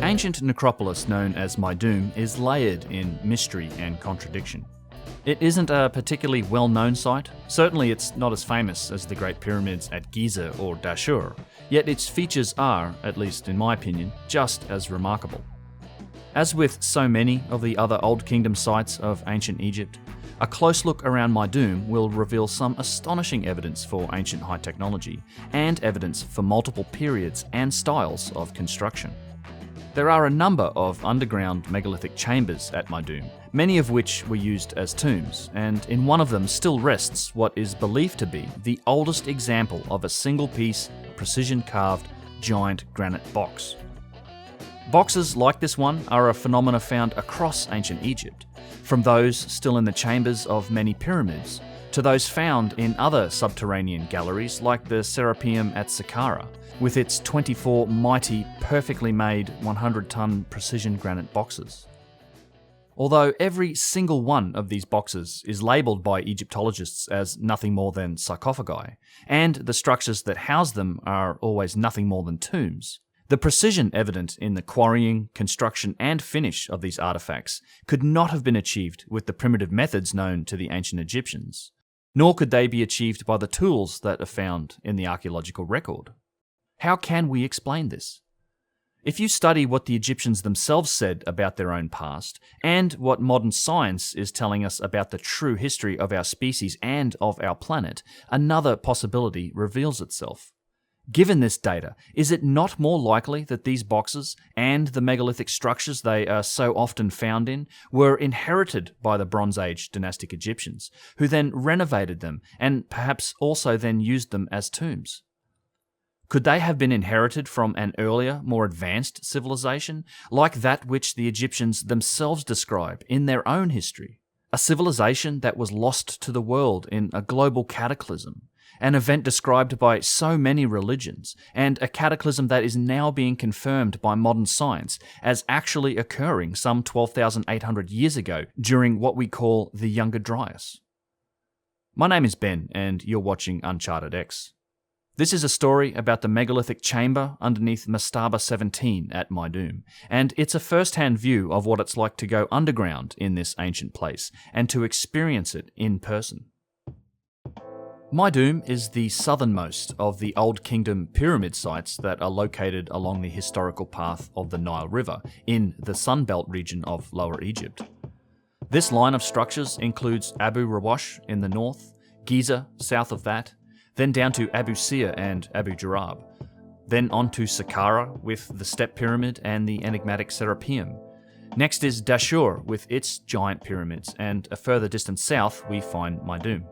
ancient necropolis known as Meidum is layered in mystery and contradiction. It isn't a particularly well-known site. Certainly it's not as famous as the Great Pyramids at Giza or Dashur, yet its features are, at least in my opinion, just as remarkable. As with so many of the other Old Kingdom sites of ancient Egypt, a close look around Meidum will reveal some astonishing evidence for ancient high technology, and evidence for multiple periods and styles of construction. There are a number of underground megalithic chambers at Meidum, many of which were used as tombs, and in one of them still rests what is believed to be the oldest example of a single-piece, precision-carved, giant granite box. Boxes like this one are a phenomena found across ancient Egypt, from those still in the chambers of many pyramids, to those found in other subterranean galleries like the Serapeum at Saqqara, with its 24 mighty, perfectly made 100-ton precision granite boxes. Although every single one of these boxes is labelled by Egyptologists as nothing more than sarcophagi, and the structures that house them are always nothing more than tombs, the precision evident in the quarrying, construction, and finish of these artifacts could not have been achieved with the primitive methods known to the ancient Egyptians, nor could they be achieved by the tools that are found in the archaeological record. How can we explain this? If you study what the Egyptians themselves said about their own past, and what modern science is telling us about the true history of our species and of our planet, another possibility reveals itself. Given this data, is it not more likely that these boxes, and the megalithic structures they are so often found in, were inherited by the Bronze Age dynastic Egyptians, who then renovated them, and perhaps also then used them as tombs? Could they have been inherited from an earlier, more advanced civilization, like that which the Egyptians themselves describe in their own history? A civilization that was lost to the world in a global cataclysm, an event described by so many religions, and a cataclysm that is now being confirmed by modern science as actually occurring some 12,800 years ago during what we call the Younger Dryas. My name is Ben, and you're watching Uncharted X. This is a story about the megalithic chamber underneath Mastaba 17 at Meidum, and it's a first-hand view of what it's like to go underground in this ancient place and to experience it in person. Meidum is the southernmost of the Old Kingdom pyramid sites that are located along the historical path of the Nile River in the Sunbelt region of Lower Egypt. This line of structures includes Abu Rawash in the north, Giza south of that, then down to Abu Sir and Abu Jarab, then on to Saqqara with the Step Pyramid and the enigmatic Serapeum. Next is Dashur with its giant pyramids, and a further distance south we find Meidum.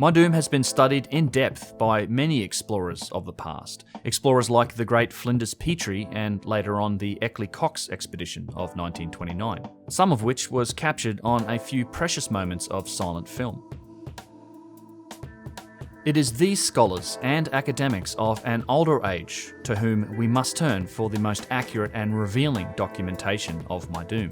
Meidum has been studied in depth by many explorers of the past, explorers like the great Flinders Petrie and later on the Coxe Expedition of 1929, some of which was captured on a few precious moments of silent film. It is these scholars and academics of an older age to whom we must turn for the most accurate and revealing documentation of Meidum.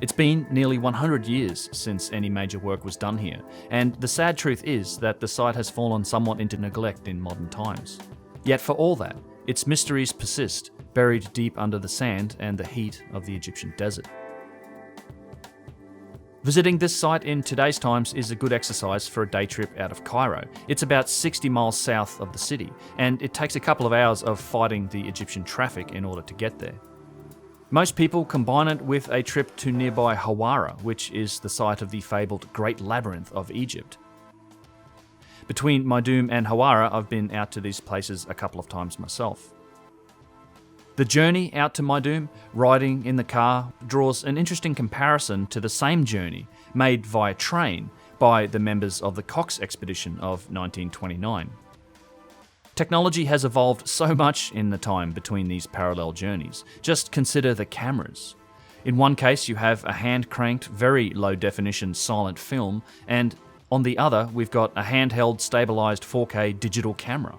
It's been nearly 100 years since any major work was done here, and the sad truth is that the site has fallen somewhat into neglect in modern times. Yet for all that, its mysteries persist, buried deep under the sand and the heat of the Egyptian desert. Visiting this site in today's times is a good exercise for a day trip out of Cairo. It's about 60 miles south of the city, and it takes a couple of hours of fighting the Egyptian traffic in order to get there. Most people combine it with a trip to nearby Hawara, which is the site of the fabled Great Labyrinth of Egypt. Between Meidum and Hawara, I've been out to these places a couple of times myself. The journey out to Meidum, riding in the car, draws an interesting comparison to the same journey made via train by the members of the Coxe Expedition of 1929. Technology has evolved so much in the time between these parallel journeys. Just consider the cameras. In one case, you have a hand-cranked, very low-definition silent film, and on the other, we've got a handheld, stabilized 4K digital camera.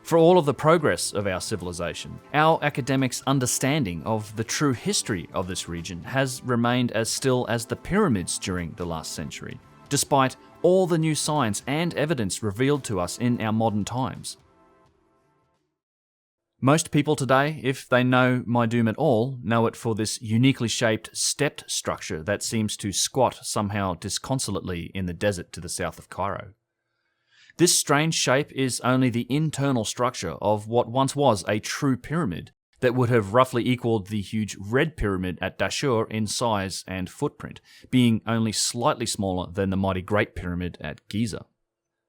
For all of the progress of our civilization, our academics' understanding of the true history of this region has remained as still as the pyramids during the last century, despite all the new science and evidence revealed to us in our modern times. Most people today, if they know Meidum at all, know it for this uniquely shaped stepped structure that seems to squat somehow disconsolately in the desert to the south of Cairo. This strange shape is only the internal structure of what once was a true pyramid that would have roughly equaled the huge Red Pyramid at Dashur in size and footprint, being only slightly smaller than the mighty Great Pyramid at Giza.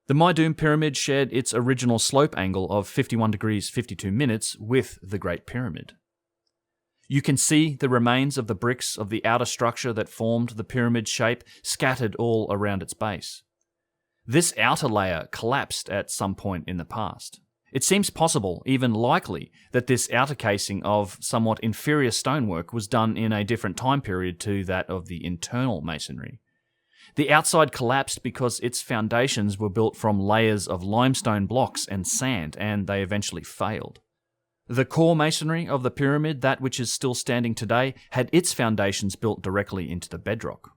The Meidum Pyramid shared its original slope angle of 51 degrees 52 minutes with the Great Pyramid. You can see the remains of the bricks of the outer structure that formed the pyramid shape scattered all around its base. This outer layer collapsed at some point in the past. It seems possible, even likely, that this outer casing of somewhat inferior stonework was done in a different time period to that of the internal masonry. The outside collapsed because its foundations were built from layers of limestone blocks and sand, and they eventually failed. The core masonry of the pyramid, that which is still standing today, had its foundations built directly into the bedrock.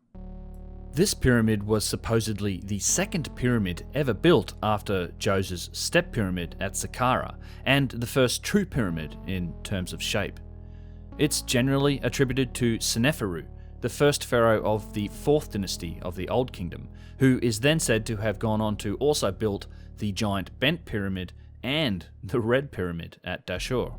This pyramid was supposedly the second pyramid ever built after Djoser's step pyramid at Saqqara, and the first true pyramid in terms of shape. It's generally attributed to Seneferu, the first pharaoh of the 4th dynasty of the Old Kingdom, who is then said to have gone on to also build the giant Bent Pyramid and the Red Pyramid at Dashur.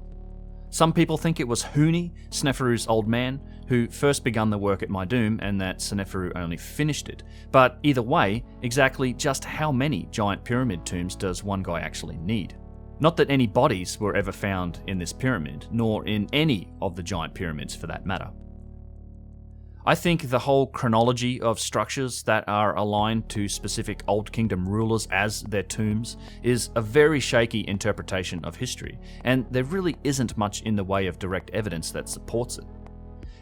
Some people think it was Huni, Seneferu's old man, who first begun the work at Meidum and that Seneferu only finished it. But either way, exactly just how many giant pyramid tombs does one guy actually need? Not that any bodies were ever found in this pyramid, nor in any of the giant pyramids for that matter. I think the whole chronology of structures that are aligned to specific Old Kingdom rulers as their tombs is a very shaky interpretation of history, and there really isn't much in the way of direct evidence that supports it.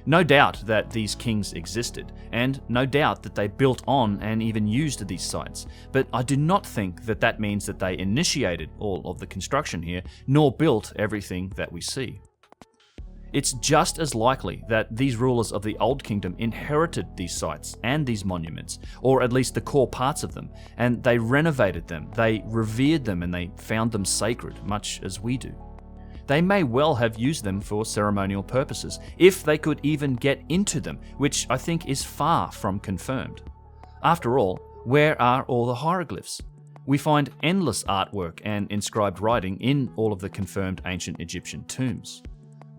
No doubt that these kings existed, and no doubt that they built on and even used these sites, but I do not think that that means that they initiated all of the construction here, nor built everything that we see. It's just as likely that these rulers of the Old Kingdom inherited these sites and these monuments, or at least the core parts of them, and they renovated them, they revered them, and they found them sacred, much as we do. They may well have used them for ceremonial purposes, if they could even get into them, which I think is far from confirmed. After all, where are all the hieroglyphs? We find endless artwork and inscribed writing in all of the confirmed ancient Egyptian tombs.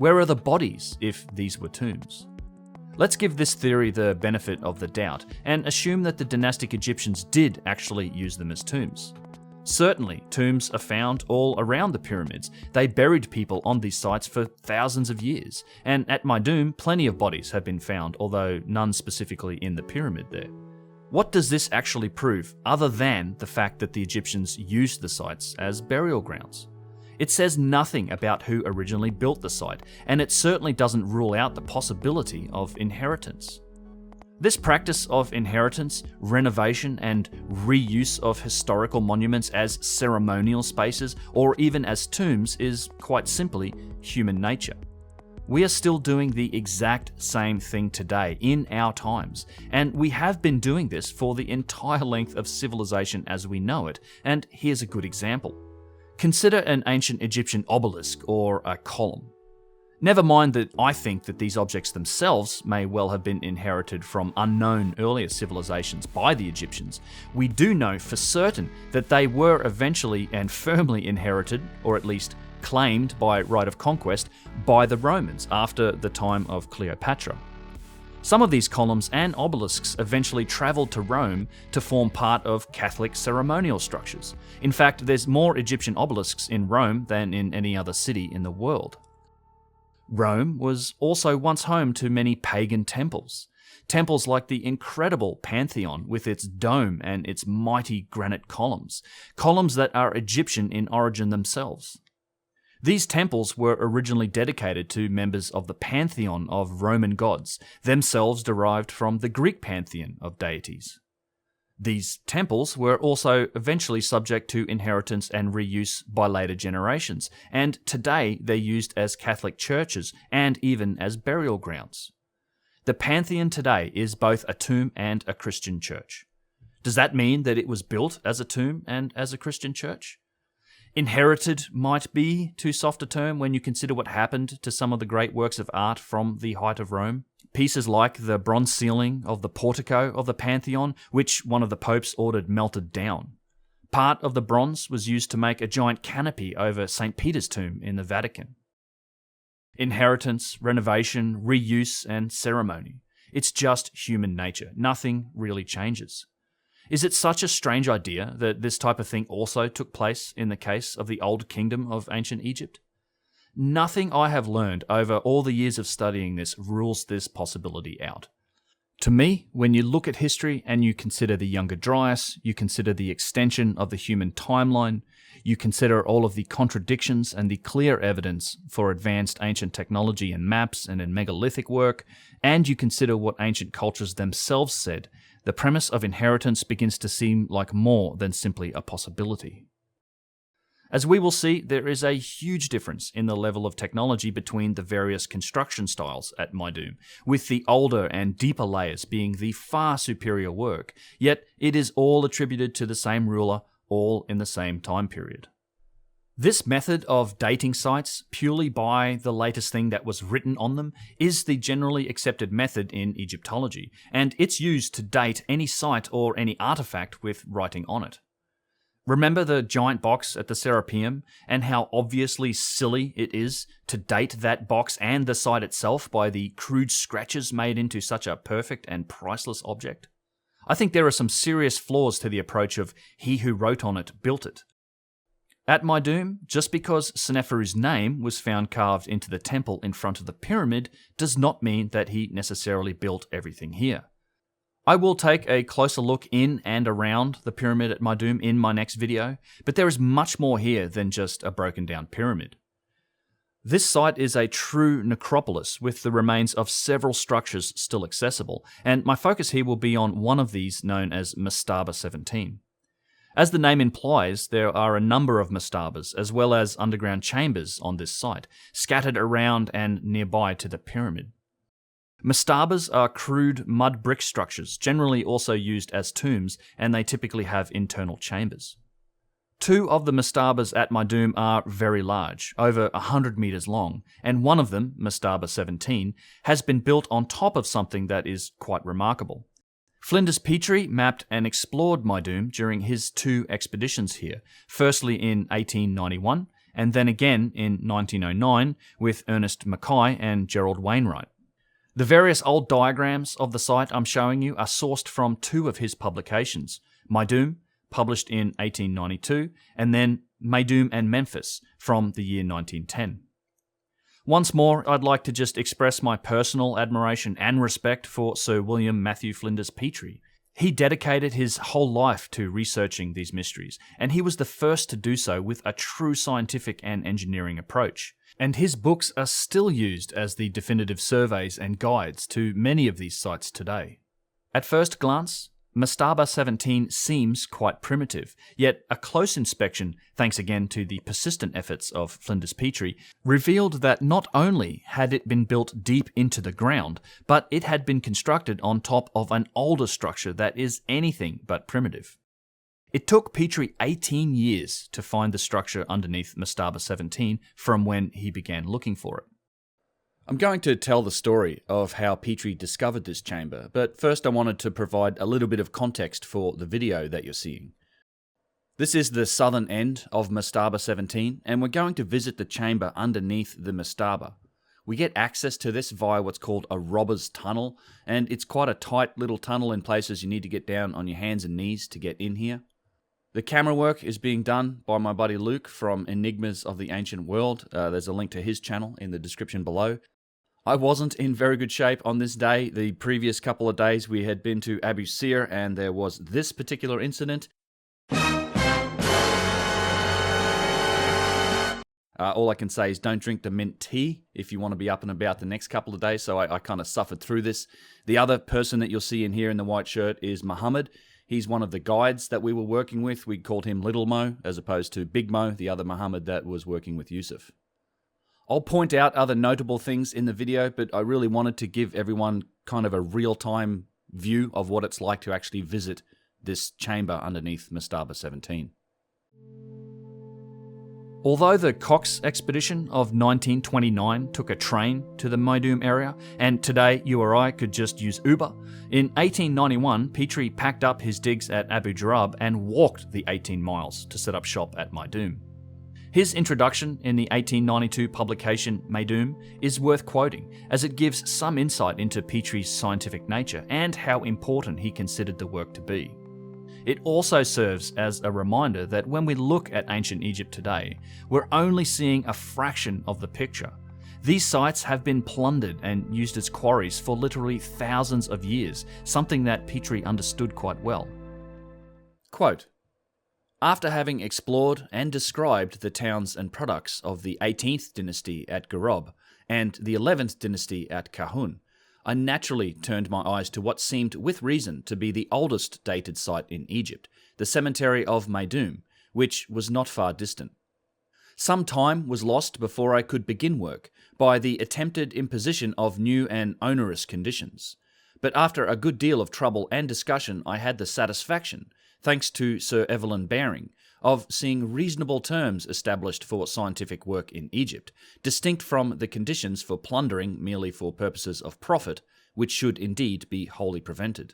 Where are the bodies, if these were tombs? Let's give this theory the benefit of the doubt, and assume that the dynastic Egyptians did actually use them as tombs. Certainly, tombs are found all around the pyramids. They buried people on these sites for thousands of years, and at Meidum, plenty of bodies have been found, although none specifically in the pyramid there. What does this actually prove, other than the fact that the Egyptians used the sites as burial grounds? It says nothing about who originally built the site, and it certainly doesn't rule out the possibility of inheritance. This practice of inheritance, renovation, and reuse of historical monuments as ceremonial spaces or even as tombs is quite simply human nature. We are still doing the exact same thing today in our times, and we have been doing this for the entire length of civilization as we know it, and here's a good example. Consider an ancient Egyptian obelisk or a column. Never mind that I think that these objects themselves may well have been inherited from unknown earlier civilizations by the Egyptians. We do know for certain that they were eventually and firmly inherited, or at least claimed by right of conquest, by the Romans after the time of Cleopatra. Some of these columns and obelisks eventually travelled to Rome to form part of Catholic ceremonial structures. In fact, there's more Egyptian obelisks in Rome than in any other city in the world. Rome was also once home to many pagan temples. Temples like the incredible Pantheon with its dome and its mighty granite columns. Columns that are Egyptian in origin themselves. These temples were originally dedicated to members of the pantheon of Roman gods, themselves derived from the Greek pantheon of deities. These temples were also eventually subject to inheritance and reuse by later generations, and today they're used as Catholic churches and even as burial grounds. The pantheon today is both a tomb and a Christian church. Does that mean that it was built as a tomb and as a Christian church? Inherited might be too soft a term when you consider what happened to some of the great works of art from the height of Rome. Pieces like the bronze ceiling of the portico of the Pantheon, which one of the popes ordered melted down. Part of the bronze was used to make a giant canopy over St. Peter's tomb in the Vatican. Inheritance, renovation, reuse, and ceremony. It's just human nature. Nothing really changes. Is it such a strange idea that this type of thing also took place in the case of the Old Kingdom of ancient Egypt? Nothing I have learned over all the years of studying this rules this possibility out. To me, when you look at history and you consider the Younger Dryas, you consider the extension of the human timeline, you consider all of the contradictions and the clear evidence for advanced ancient technology in maps and in megalithic work, and you consider what ancient cultures themselves said, the premise of inheritance begins to seem like more than simply a possibility. As we will see, there is a huge difference in the level of technology between the various construction styles at Meidum, with the older and deeper layers being the far superior work, yet it is all attributed to the same ruler, all in the same time period. This method of dating sites purely by the latest thing that was written on them is the generally accepted method in Egyptology, and it's used to date any site or any artifact with writing on it. Remember the giant box at the Serapeum and how obviously silly it is to date that box and the site itself by the crude scratches made into such a perfect and priceless object? I think there are some serious flaws to the approach of he who wrote on it built it. At Meidum, just because Seneferu's name was found carved into the temple in front of the pyramid does not mean that he necessarily built everything here. I will take a closer look in and around the pyramid at Meidum in my next video, but there is much more here than just a broken down pyramid. This site is a true necropolis with the remains of several structures still accessible, and my focus here will be on one of these known as Mastaba 17. As the name implies, there are a number of mastabas as well as underground chambers on this site, scattered around and nearby to the pyramid. Mastabas are crude mud brick structures, generally also used as tombs, and they typically have internal chambers. Two of the mastabas at Meidum are very large, over 100 meters long, and one of them, Mastaba 17, has been built on top of something that is quite remarkable. Flinders Petrie mapped and explored Meidum during his 2 expeditions here, firstly in 1891, and then again in 1909 with Ernest Mackay and Gerald Wainwright. The various old diagrams of the site I'm showing you are sourced from 2 of his publications, Meidum, published in 1892, and then Meidum and Memphis from the year 1910. Once more, I'd like to just express my personal admiration and respect for Sir William Matthew Flinders Petrie. He dedicated his whole life to researching these mysteries, and he was the first to do so with a true scientific and engineering approach. And his books are still used as the definitive surveys and guides to many of these sites today. At first glance, Mastaba 17 seems quite primitive, yet a close inspection, thanks again to the persistent efforts of Flinders Petrie, revealed that not only had it been built deep into the ground, but it had been constructed on top of an older structure that is anything but primitive. It took Petrie 18 years to find the structure underneath Mastaba 17 from when he began looking for it. I'm going to tell the story of how Petrie discovered this chamber, but first I wanted to provide a little bit of context for the video that you're seeing. This is the southern end of Mastaba 17, and we're going to visit the chamber underneath the Mastaba. We get access to this via what's called a robber's tunnel, and it's quite a tight little tunnel in places you need to get down on your hands and knees to get in here. The camera work is being done by my buddy Luke from Enigmas of the Ancient World. There's a link to his channel in the description below. I wasn't in very good shape on this day. The previous couple of days we had been to Abu Sir and there was this particular incident. All I can say is don't drink the mint tea if you want to be up and about the next couple of days, so I kind of suffered through this. The other person that you'll see in here in the white shirt is Muhammad. He's one of the guides that we were working with. We called him Little Mo as opposed to Big Mo, the other Muhammad that was working with Yusuf. I'll point out other notable things in the video, but I really wanted to give everyone kind of a real-time view of what it's like to actually visit this chamber underneath Mastaba 17. Although the Coxe Expedition of 1929 took a train to the Meidum area, and today you or I could just use Uber, in 1891 Petrie packed up his digs at Abu Jarab and walked the 18 miles to set up shop at Meidum. His introduction in the 1892 publication Meidum is worth quoting, as it gives some insight into Petrie's scientific nature and how important he considered the work to be. It also serves as a reminder that when we look at ancient Egypt today, we're only seeing a fraction of the picture. These sites have been plundered and used as quarries for literally thousands of years, something that Petrie understood quite well. Quote, "After having explored and described the towns and products of the 18th dynasty at Gerob and the 11th dynasty at Kahun, I naturally turned my eyes to what seemed with reason to be the oldest dated site in Egypt, the cemetery of Meidum, which was not far distant. Some time was lost before I could begin work by the attempted imposition of new and onerous conditions. But after a good deal of trouble and discussion, I had the satisfaction, thanks to Sir Evelyn Baring, of seeing reasonable terms established for scientific work in Egypt, distinct from the conditions for plundering merely for purposes of profit, which should indeed be wholly prevented.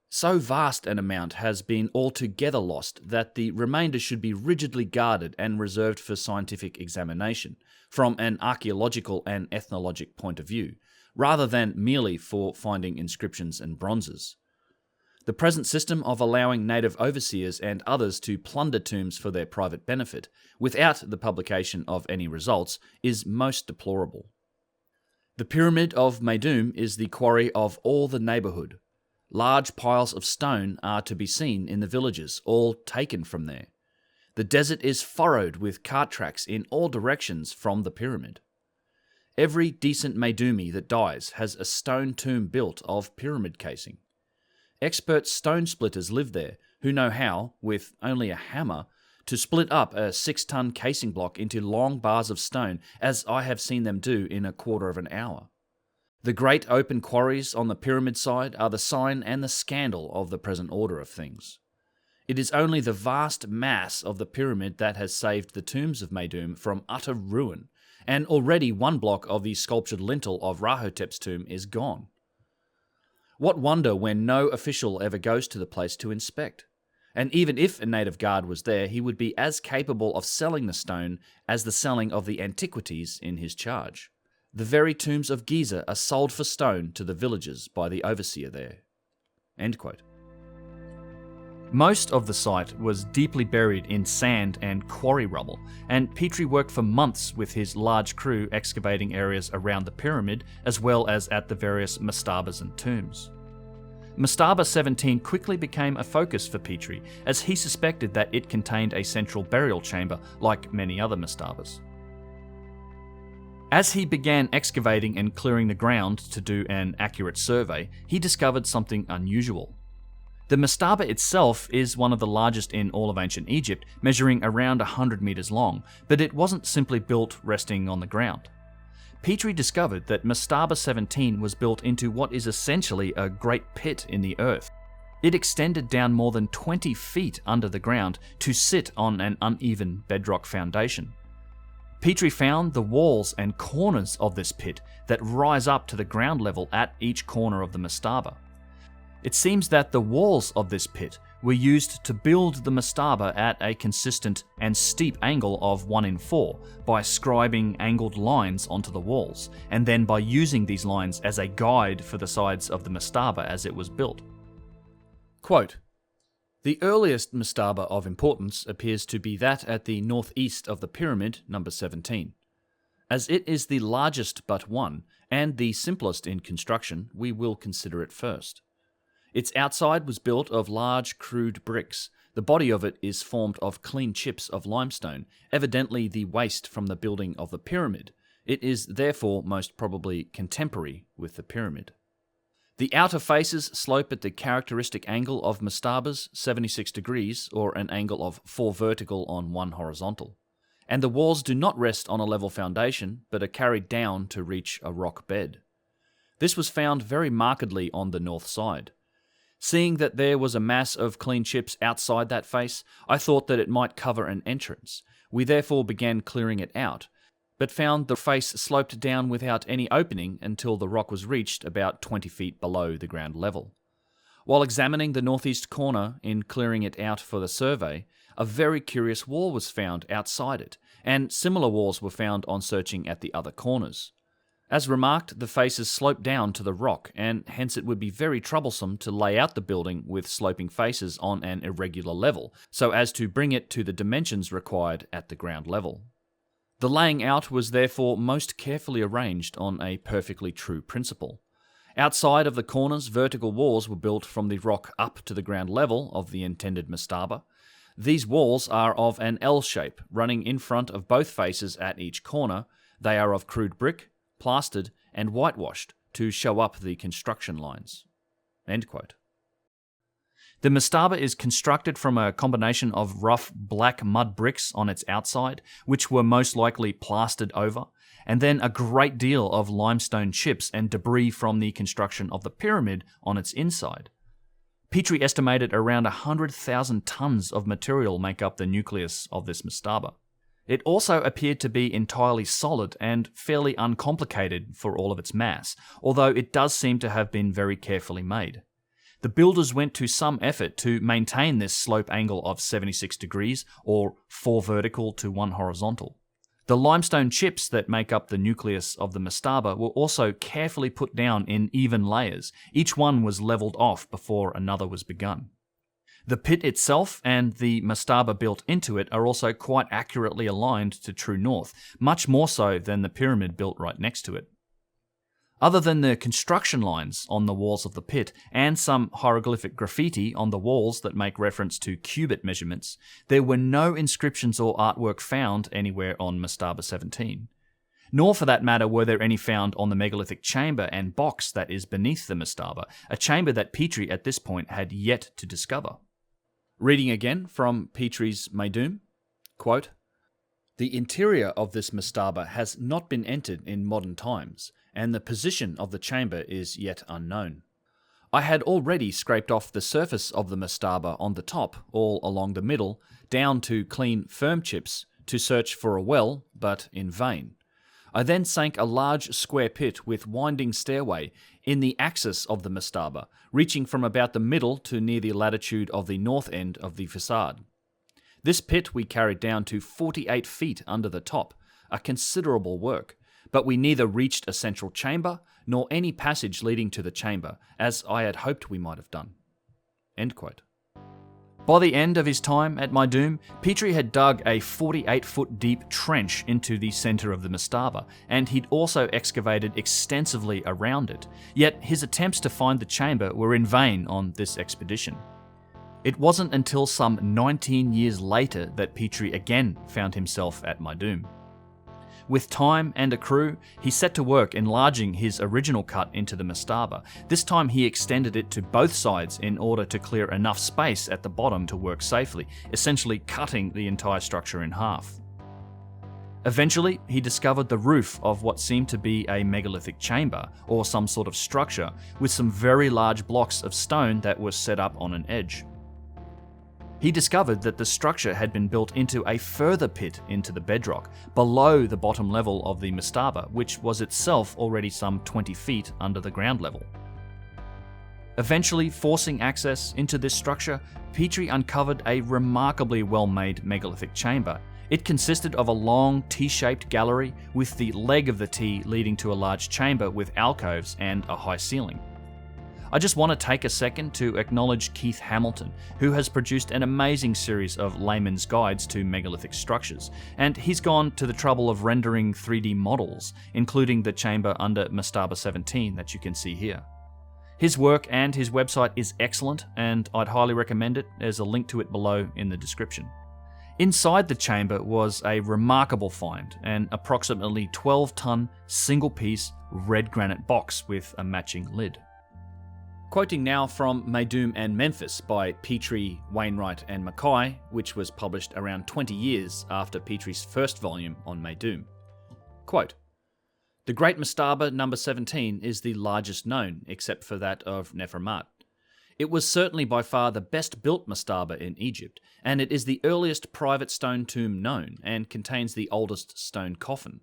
So vast an amount has been altogether lost that the remainder should be rigidly guarded and reserved for scientific examination, from an archaeological and ethnologic point of view, rather than merely for finding inscriptions and bronzes. The present system of allowing native overseers and others to plunder tombs for their private benefit, without the publication of any results, is most deplorable. The pyramid of Meidum is the quarry of all the neighbourhood. Large piles of stone are to be seen in the villages, all taken from there. The desert is furrowed with cart tracks in all directions from the pyramid. Every decent Meidumi that dies has a stone tomb built of pyramid casing. Expert stone splitters live there, who know how, with only a hammer, to split up a 6-ton casing block into long bars of stone, as I have seen them do in a quarter of an hour. The great open quarries on the pyramid side are the sign and the scandal of the present order of things. It is only the vast mass of the pyramid that has saved the tombs of Meidum from utter ruin, and already one block of the sculptured lintel of Rahotep's tomb is gone. What wonder when no official ever goes to the place to inspect? And even if a native guard was there, he would be as capable of selling the stone as the selling of the antiquities in his charge. The very tombs of Giza are sold for stone to the villagers by the overseer there." End quote. Most of the site was deeply buried in sand and quarry rubble, and Petrie worked for months with his large crew excavating areas around the pyramid as well as at the various mastabas and tombs. Mastaba 17 quickly became a focus for Petrie, as he suspected that it contained a central burial chamber like many other mastabas. As he began excavating and clearing the ground to do an accurate survey, he discovered something unusual. The mastaba itself is one of the largest in all of ancient Egypt, measuring around 100 meters long, but it wasn't simply built resting on the ground. Petrie discovered that Mastaba 17 was built into what is essentially a great pit in the earth. It extended down more than 20 feet under the ground to sit on an uneven bedrock foundation. Petrie found the walls and corners of this pit that rise up to the ground level at each corner of the mastaba. It seems that the walls of this pit were used to build the mastaba at a consistent and steep angle of 1:4 by scribing angled lines onto the walls, and then by using these lines as a guide for the sides of the mastaba as it was built. Quote, "The earliest mastaba of importance appears to be that at the northeast of the pyramid, number 17. As it is the largest but one, and the simplest in construction, we will consider it first. Its outside was built of large crude bricks. The body of it is formed of clean chips of limestone, evidently the waste from the building of the pyramid. It is therefore most probably contemporary with the pyramid. The outer faces slope at the characteristic angle of mastabas, 76 degrees, or an angle of 4 vertical on 1 horizontal. And the walls do not rest on a level foundation, but are carried down to reach a rock bed. This was found very markedly on the north side. Seeing that there was a mass of clean chips outside that face, I thought that it might cover an entrance, We therefore began clearing it out, but found the face sloped down without any opening until the rock was reached about 20 feet below the ground level. While examining the northeast corner in clearing it out for the survey, a very curious wall was found outside it, and similar walls were found on searching at the other corners. As remarked, the faces slope down to the rock, and hence it would be very troublesome to lay out the building with sloping faces on an irregular level, so as to bring it to the dimensions required at the ground level. The laying out was therefore most carefully arranged on a perfectly true principle. Outside of the corners, vertical walls were built from the rock up to the ground level of the intended mastaba. These walls are of an L shape, running in front of both faces at each corner. They are of crude brick, plastered, and whitewashed to show up the construction lines." End quote. The mastaba is constructed from a combination of rough black mud bricks on its outside, which were most likely plastered over, and then a great deal of limestone chips and debris from the construction of the pyramid on its inside. Petrie estimated around 100,000 tons of material make up the nucleus of this mastaba. It also appeared to be entirely solid and fairly uncomplicated for all of its mass, although it does seem to have been very carefully made. The builders went to some effort to maintain this slope angle of 76 degrees, or 4 vertical to 1 horizontal. The limestone chips that make up the nucleus of the mastaba were also carefully put down in even layers. Each one was leveled off before another was begun. The pit itself and the mastaba built into it are also quite accurately aligned to true north, much more so than the pyramid built right next to it. Other than the construction lines on the walls of the pit and some hieroglyphic graffiti on the walls that make reference to cubit measurements, there were no inscriptions or artwork found anywhere on Mastaba 17. Nor for that matter were there any found on the megalithic chamber and box that is beneath the mastaba, a chamber that Petrie at this point had yet to discover. Reading again from Petrie's Meidum, quote, "The interior of this mastaba has not been entered in modern times, and the position of the chamber is yet unknown. I had already scraped off the surface of the mastaba on the top, all along the middle, down to clean firm chips, to search for a well, but in vain. I then sank a large square pit with winding stairway in the axis of the mastaba, reaching from about the middle to near the latitude of the north end of the facade. This pit we carried down to 48 feet under the top, a considerable work, but we neither reached a central chamber nor any passage leading to the chamber, as I had hoped we might have done." End quote. By the end of his time at Meidum, Petrie had dug a 48-foot deep trench into the centre of the mastaba, and he'd also excavated extensively around it, yet his attempts to find the chamber were in vain on this expedition. It wasn't until some 19 years later that Petrie again found himself at Meidum. With time and a crew, he set to work enlarging his original cut into the mastaba. This time he extended it to both sides in order to clear enough space at the bottom to work safely, essentially cutting the entire structure in half. Eventually, he discovered the roof of what seemed to be a megalithic chamber, or some sort of structure, with some very large blocks of stone that were set up on an edge. He discovered that the structure had been built into a further pit into the bedrock, below the bottom level of the mastaba, which was itself already some 20 feet under the ground level. Eventually forcing access into this structure, Petrie uncovered a remarkably well-made megalithic chamber. It consisted of a long T-shaped gallery with the leg of the T leading to a large chamber with alcoves and a high ceiling. I just want to take a second to acknowledge Keith Hamilton, who has produced an amazing series of layman's guides to megalithic structures, and he's gone to the trouble of rendering 3D models, including the chamber under Mastaba 17 that you can see here. His work and his website is excellent, and I'd highly recommend it. There's a link to it below in the description. Inside the chamber was a remarkable find, an approximately 12-ton, single-piece red granite box with a matching lid. Quoting now from Meidum and Memphis by Petrie, Wainwright and Mackay, which was published around 20 years after Petrie's first volume on Meidum. Quote, "The Great Mastaba number 17 is the largest known, except for that of Nefermat. It was certainly by far the best built mastaba in Egypt, and it is the earliest private stone tomb known and contains the oldest stone coffin.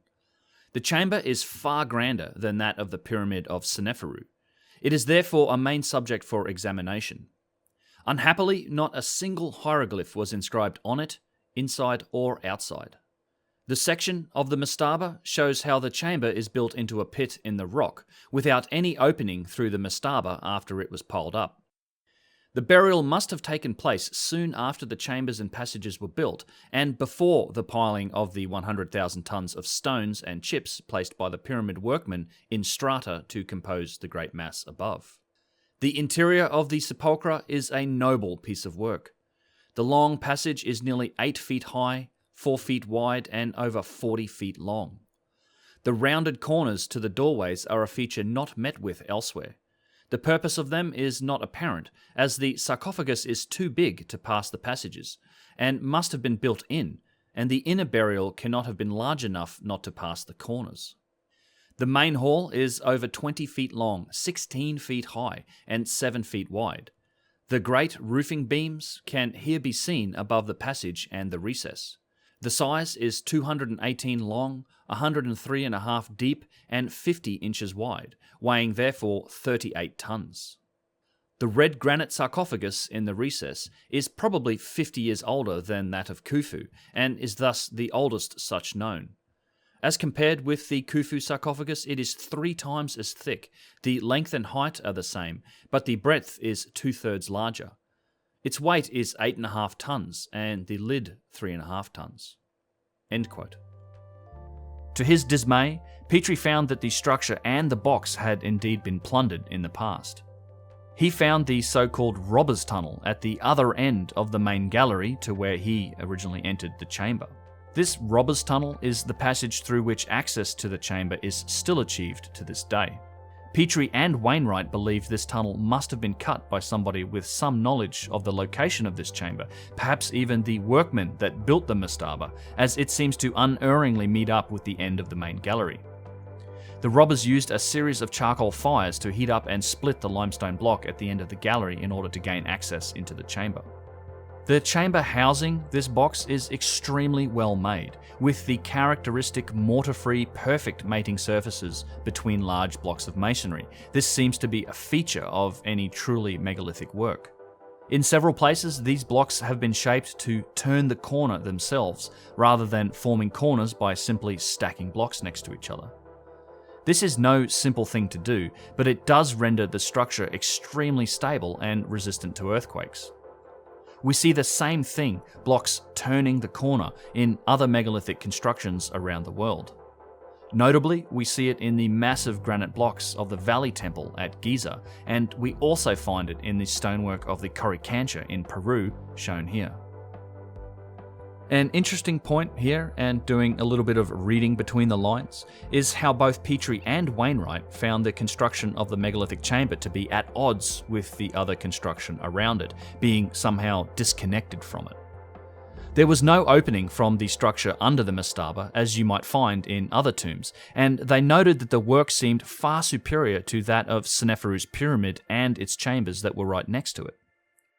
The chamber is far grander than that of the pyramid of Seneferu. It is therefore a main subject for examination. Unhappily, not a single hieroglyph was inscribed on it, inside or outside. The section of the mastaba shows how the chamber is built into a pit in the rock, without any opening through the mastaba after it was piled up. The burial must have taken place soon after the chambers and passages were built, and before the piling of the 100,000 tons of stones and chips placed by the pyramid workmen in strata to compose the great mass above. The interior of the sepulchre is a noble piece of work. The long passage is nearly 8 feet high, 4 feet wide, and over 40 feet long. The rounded corners to the doorways are a feature not met with elsewhere. The purpose of them is not apparent, as the sarcophagus is too big to pass the passages, and must have been built in, and the inner burial cannot have been large enough not to pass the corners. The main hall is over 20 feet long, 16 feet high, and 7 feet wide. The great roofing beams can here be seen above the passage and the recess. The size is 218 long, 103.5 deep, and 50 inches wide, weighing therefore 38 tons. The red granite sarcophagus in the recess is probably 50 years older than that of Khufu, and is thus the oldest such known. As compared with the Khufu sarcophagus, it is 3 times as thick. The length and height are the same, but the breadth is 2/3 larger. Its weight is 8.5 tons, and the lid 3.5 tons. End quote. To his dismay, Petrie found that the structure and the box had indeed been plundered in the past. He found the so-called robber's tunnel at the other end of the main gallery to where he originally entered the chamber. This robber's tunnel is the passage through which access to the chamber is still achieved to this day. Petrie and Wainwright believe this tunnel must have been cut by somebody with some knowledge of the location of this chamber, perhaps even the workmen that built the mastaba, as it seems to unerringly meet up with the end of the main gallery. The robbers used a series of charcoal fires to heat up and split the limestone block at the end of the gallery in order to gain access into the chamber. The chamber housing this box is extremely well made, with the characteristic mortar-free perfect mating surfaces between large blocks of masonry. This seems to be a feature of any truly megalithic work. In several places, these blocks have been shaped to turn the corner themselves, rather than forming corners by simply stacking blocks next to each other. This is no simple thing to do, but it does render the structure extremely stable and resistant to earthquakes. We see the same thing, blocks turning the corner, in other megalithic constructions around the world. Notably, we see it in the massive granite blocks of the Valley Temple at Giza, and we also find it in the stonework of the Coricancha in Peru, shown here. An interesting point here, and doing a little bit of reading between the lines, is how both Petrie and Wainwright found the construction of the megalithic chamber to be at odds with the other construction around it, being somehow disconnected from it. There was no opening from the structure under the mastaba, as you might find in other tombs, and they noted that the work seemed far superior to that of Seneferu's pyramid and its chambers that were right next to it.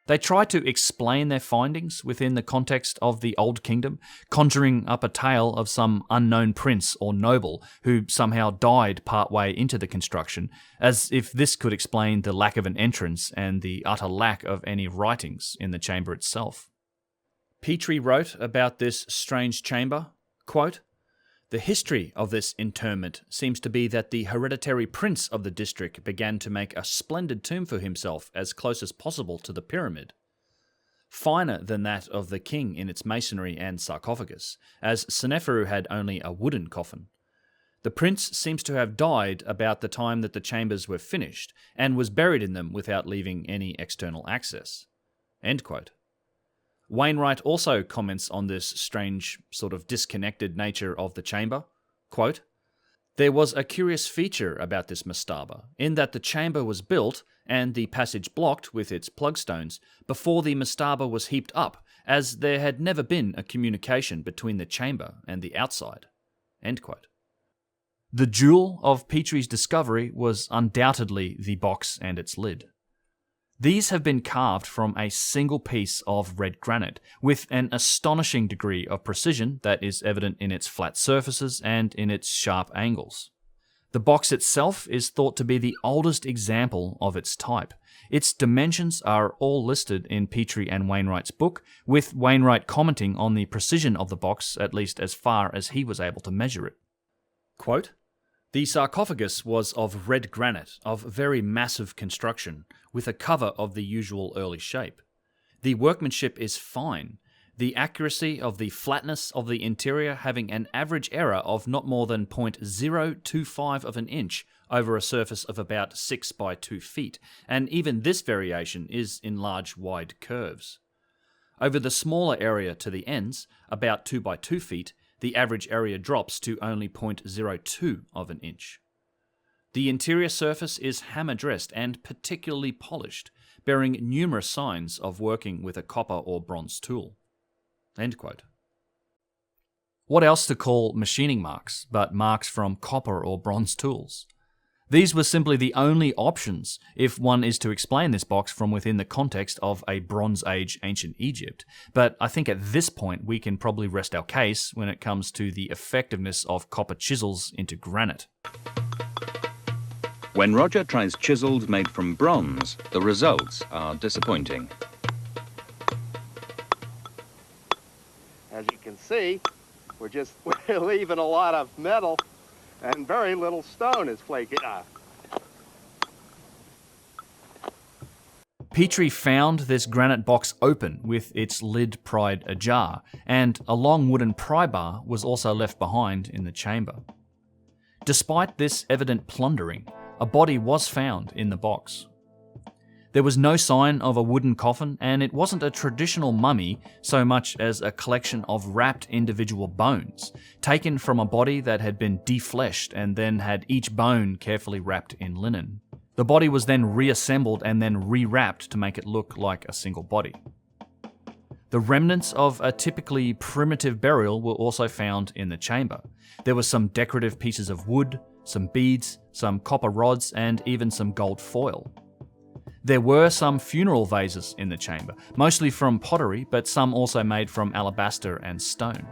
They tried to explain their findings within the context of the Old Kingdom, conjuring up a tale of some unknown prince or noble who somehow died partway into the construction, as if this could explain the lack of an entrance and the utter lack of any writings in the chamber itself. Petrie wrote about this strange chamber, quote, "The history of this interment seems to be that the hereditary prince of the district began to make a splendid tomb for himself as close as possible to the pyramid, finer than that of the king in its masonry and sarcophagus, as Seneferu had only a wooden coffin. The prince seems to have died about the time that the chambers were finished, and was buried in them without leaving any external access." End quote. Wainwright also comments on this strange, sort of disconnected nature of the chamber. Quote, "There was a curious feature about this mastaba, in that the chamber was built, and the passage blocked with its plugstones, before the mastaba was heaped up, as there had never been a communication between the chamber and the outside." End quote. The jewel of Petrie's discovery was undoubtedly the box and its lid. These have been carved from a single piece of red granite, with an astonishing degree of precision that is evident in its flat surfaces and in its sharp angles. The box itself is thought to be the oldest example of its type. Its dimensions are all listed in Petrie and Wainwright's book, with Wainwright commenting on the precision of the box at least as far as he was able to measure it. Quote, "The sarcophagus was of red granite, of very massive construction, with a cover of the usual early shape. The workmanship is fine, the accuracy of the flatness of the interior having an average error of not more than 0.025 of an inch over a surface of about 6 by 2 feet, and even this variation is in large wide curves. Over the smaller area to the ends, about 2 by 2 feet, the average area drops to only 0.02 of an inch. The interior surface is hammer-dressed and particularly polished, bearing numerous signs of working with a copper or bronze tool." End quote. What else to call machining marks but marks from copper or bronze tools? These were simply the only options if one is to explain this box from within the context of a Bronze Age ancient Egypt, but I think at this point we can probably rest our case when it comes to the effectiveness of copper chisels into granite. When Roger tries chisels made from bronze, the results are disappointing. As you can see, we're leaving a lot of metal and very little stone is flaking off. Petrie found this granite box open with its lid pried ajar, and a long wooden pry bar was also left behind in the chamber. Despite this evident plundering, a body was found in the box. There was no sign of a wooden coffin, and it wasn't a traditional mummy so much as a collection of wrapped individual bones, taken from a body that had been defleshed and then had each bone carefully wrapped in linen. The body was then reassembled and then rewrapped to make it look like a single body. The remnants of a typically primitive burial were also found in the chamber. There were some decorative pieces of wood, some beads, some copper rods, and even some gold foil. There were some funeral vases in the chamber, mostly from pottery, but some also made from alabaster and stone.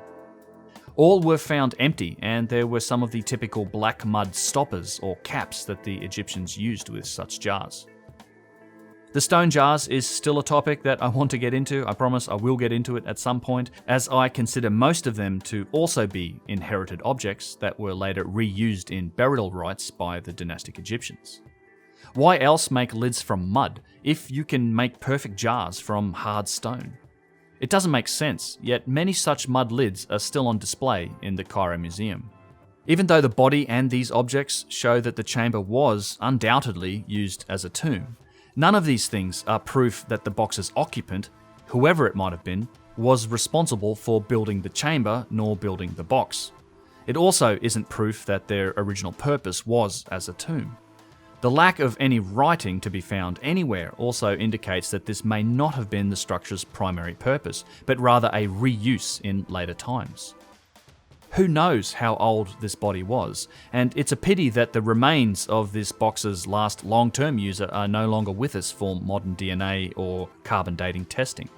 All were found empty, and there were some of the typical black mud stoppers or caps that the Egyptians used with such jars. The stone jars is still a topic that I want to get into. I promise I will get into it at some point, as I consider most of them to also be inherited objects that were later reused in burial rites by the dynastic Egyptians. Why else make lids from mud if you can make perfect jars from hard stone? It doesn't make sense, yet many such mud lids are still on display in the Cairo Museum. Even though the body and these objects show that the chamber was undoubtedly used as a tomb, none of these things are proof that the box's occupant, whoever it might have been, was responsible for building the chamber nor building the box. It also isn't proof that their original purpose was as a tomb. The lack of any writing to be found anywhere also indicates that this may not have been the structure's primary purpose, but rather a reuse in later times. Who knows how old this body was, and it's a pity that the remains of this box's last long-term user are no longer with us for modern DNA or carbon dating testing.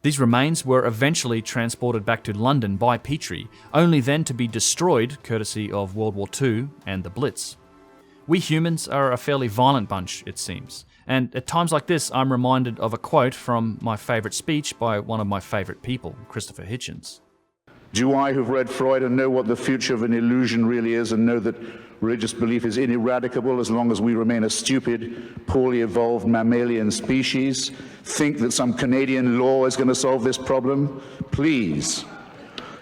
These remains were eventually transported back to London by Petrie, only then to be destroyed courtesy of World War II and the Blitz. We humans are a fairly violent bunch, it seems, and at times like this I'm reminded of a quote from my favourite speech by one of my favourite people, Christopher Hitchens. Do I, who've read Freud and know what the future of an illusion really is, and know that religious belief is ineradicable as long as we remain a stupid, poorly evolved mammalian species, think that some Canadian law is going to solve this problem? Please.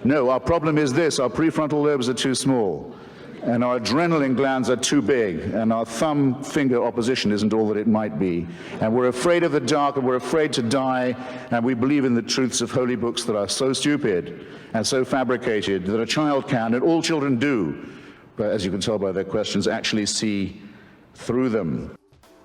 No, our problem is this: our prefrontal lobes are too small, and our adrenaline glands are too big, and our thumb finger opposition isn't all that it might be. And we're afraid of the dark, and we're afraid to die, and we believe in the truths of holy books that are so stupid and so fabricated that a child can, and all children do, but as you can tell by their questions, actually see through them.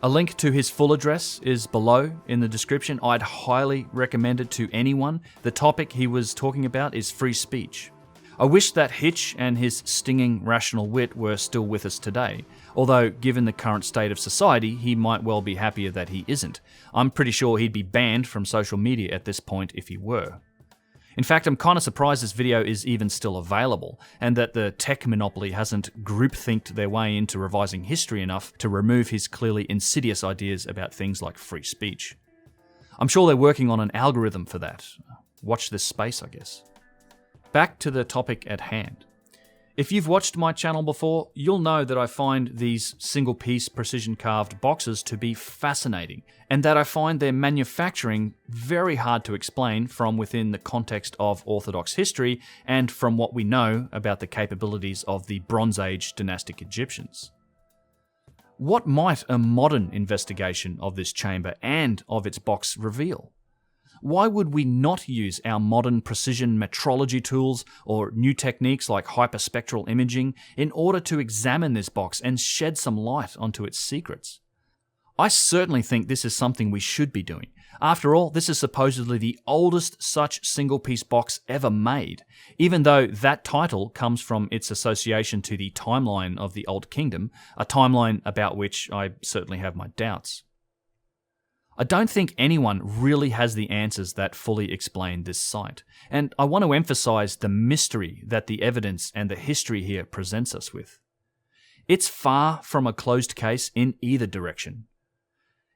A link to his full address is below in the description. I'd highly recommend it to anyone. The topic he was talking about is free speech. I wish that Hitch and his stinging rational wit were still with us today, although given the current state of society, he might well be happier that he isn't. I'm pretty sure he'd be banned from social media at this point if he were. In fact, I'm kind of surprised this video is even still available, and that the tech monopoly hasn't groupthinked their way into revising history enough to remove his clearly insidious ideas about things like free speech. I'm sure they're working on an algorithm for that. Watch this space, I guess. Back to the topic at hand. If you've watched my channel before, you'll know that I find these single-piece precision-carved boxes to be fascinating, and that I find their manufacturing very hard to explain from within the context of Orthodox history and from what we know about the capabilities of the Bronze Age dynastic Egyptians. What might a modern investigation of this chamber and of its box reveal? Why would we not use our modern precision metrology tools or new techniques like hyperspectral imaging in order to examine this box and shed some light onto its secrets? I certainly think this is something we should be doing. After all, this is supposedly the oldest such single-piece box ever made, even though that title comes from its association to the timeline of the Old Kingdom, a timeline about which I certainly have my doubts. I don't think anyone really has the answers that fully explain this site, and I want to emphasize the mystery that the evidence and the history here presents us with. It's far from a closed case in either direction.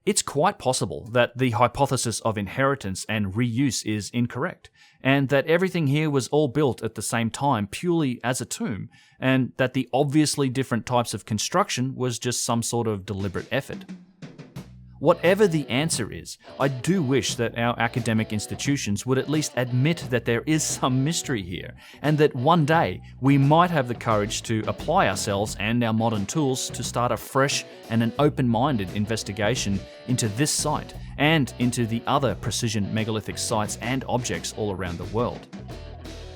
It's quite possible that the hypothesis of inheritance and reuse is incorrect, and that everything here was all built at the same time purely as a tomb, and that the obviously different types of construction was just some sort of deliberate effort. Whatever the answer is, I do wish that our academic institutions would at least admit that there is some mystery here, and that one day we might have the courage to apply ourselves and our modern tools to start a fresh and an open-minded investigation into this site and into the other precision megalithic sites and objects all around the world.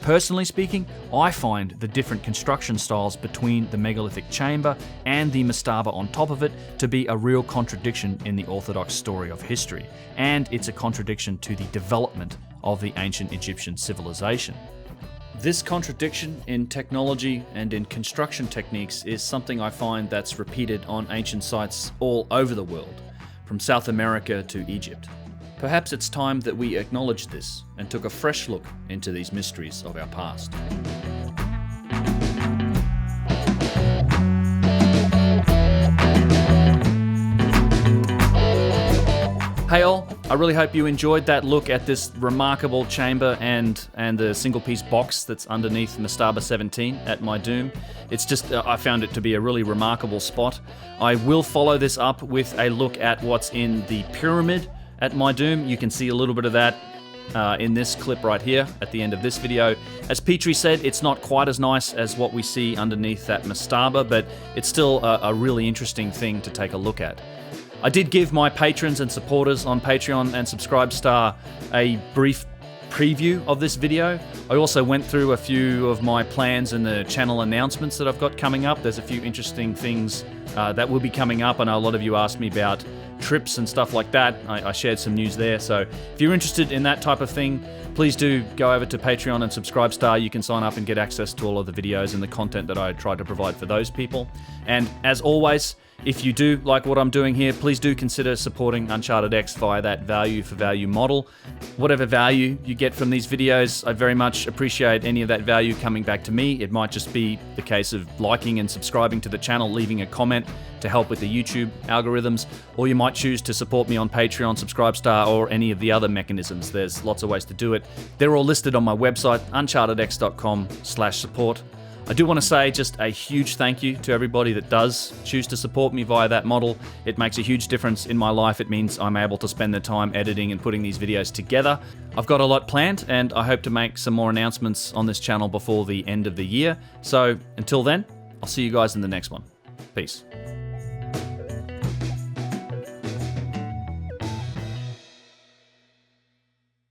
Personally speaking, I find the different construction styles between the megalithic chamber and the mastaba on top of it to be a real contradiction in the Orthodox story of history, and it's a contradiction to the development of the ancient Egyptian civilization. This contradiction in technology and in construction techniques is something I find that's repeated on ancient sites all over the world, from South America to Egypt. Perhaps it's time that we acknowledged this and took a fresh look into these mysteries of our past. Hey all, I really hope you enjoyed that look at this remarkable chamber and the single-piece box that's underneath Mastaba 17 at Meidum. It's just, I found it to be a really remarkable spot. I will follow this up with a look at what's in the pyramid at Meidum. You can see a little bit of that in this clip right here at the end of this video. As Petrie said, it's not quite as nice as what we see underneath that mastaba, but it's still a really interesting thing to take a look at. I did give my patrons and supporters on Patreon and Subscribestar a brief preview of this video. I also went through a few of my plans and the channel announcements that I've got coming up. There's a few interesting things that will be coming up. I know a lot of you asked me about trips and stuff like that. I shared some news there. So if you're interested in that type of thing, please do go over to Patreon and Subscribestar. You can sign up and get access to all of the videos and the content that I try to provide for those people. And as always, if you do like what I'm doing here, please do consider supporting Uncharted X via that value for value model. Whatever value you get from these videos, I very much appreciate any of that value coming back to me. It might just be the case of liking and subscribing to the channel, leaving a comment to help with the YouTube algorithms, or you might choose to support me on Patreon, Subscribestar, or any of the other mechanisms. There's lots of ways to do it. They're all listed on my website, unchartedx.com/support. I do want to say just a huge thank you to everybody that does choose to support me via that model. It makes a huge difference in my life. It means I'm able to spend the time editing and putting these videos together. I've got a lot planned, and I hope to make some more announcements on this channel before the end of the year. So until then, I'll see you guys in the next one. Peace.